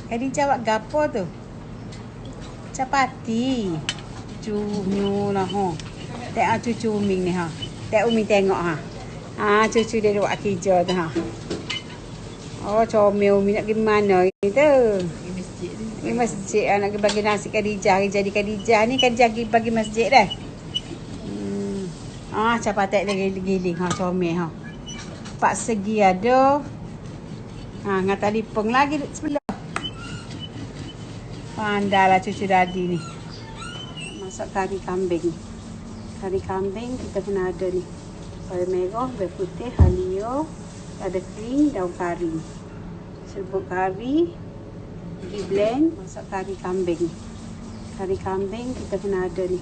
Kadi jawab gapo tu? Capati. Cucu lah ha. Tak cucu Umi ni ha. Tak Umi tengok ha. Cucu dia buat kerja tu ha. Oh, comel Umi nak pergi mana gitu. Pergi masjid. Nak pergi bagi nasi Khadijah. Jadi Khadijah ni Khadijah bagi masjid dah. Capati lagi giling ha, comel ha. 4 segi ada. Dengan telefon lagi sebelah. Pandailah cucu dadi ni. Masak kari kambing. Kari kambing kita kena ada ni. Bawang merah, bawang putih, halio, ada kering, daun kari. Serbuk kari, pergi blend, masak kari kambing. Kari kambing kita kena ada ni.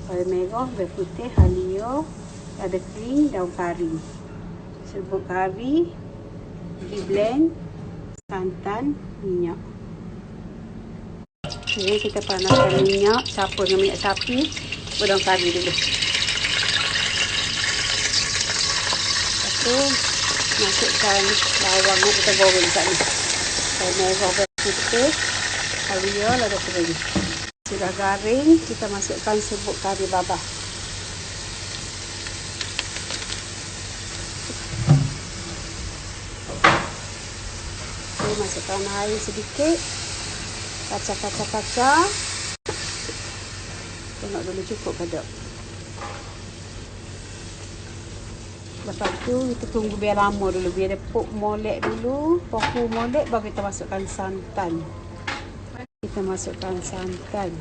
Bawang merah, bawang putih, halio, ada kering, daun kari. Serbuk kari, pergi blend, santan, minyak. Jadi kita panaskan minyak, campur dengan minyak sapi, daun kari dulu. Lepas tu masukkan bawang yang kita goreng kat ni. Bawang merah, bawang putih, halio, lalu kering. Sudah garing, kita masukkan serbuk kari babah. Masukkan air sedikit. Kacang. Tengok dulu cukup ke tak. Lepas tu kita tunggu biar lama dulu. Biar dia molek dulu. Poku molek baru kita masukkan santan. Masukkan santan.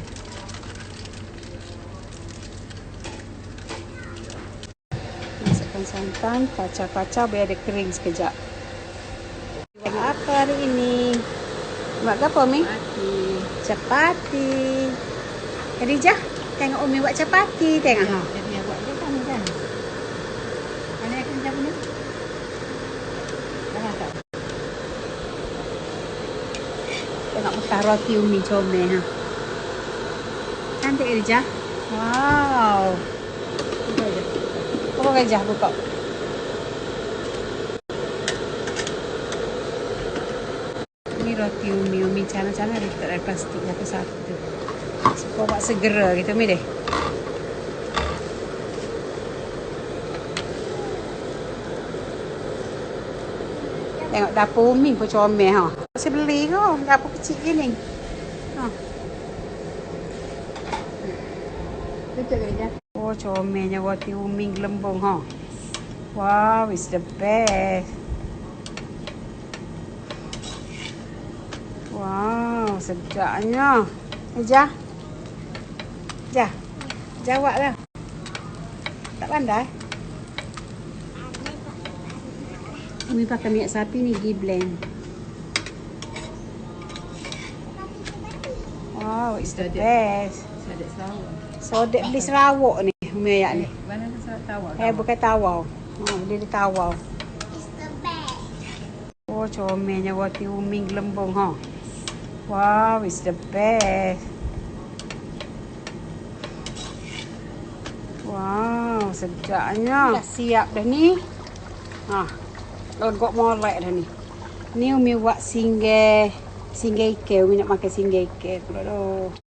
Kacang biar dia kering sekejap. Buat apa hari ini? Buat apa, Mi? Capati. Khadijah, tengok Umi buat capati. Tengok. Dia buat dia kan. Mana yang Khadijah punya? Tak. Tengok bekas roti Umi comel ha. Cantik Khadijah. Wow. Apa Khadijah buka? Roti Umi cana-cana dia letak dalam plastik satu-satu. Supaya buat segera gitu Umi deh. Tengok dapur Umi pun comel ha. Saya beli ke dapur kecil gini. Betul ke dia? Oh, comelnya roti Umi gelembung ha. Wow, it's the best. Wow, sedapnya. Jawablah. Tak pandai. Umi pakai minyak sapi ni pergi blend. Wow, it's the best. Sodet Sarawak. Sodet beli Sarawak ni. Umi ayak ni. Mana tu sodet tawar? Bukan tawar. Beli di tawar. Oh, comelnya roti Umi gelembung ha. Wow, it's the best. Wow, sedapnya. Dah siap dah ni. Legok molek dah ni. Ni Umi buat singgah ikan. Umi nak makan singgah ikan.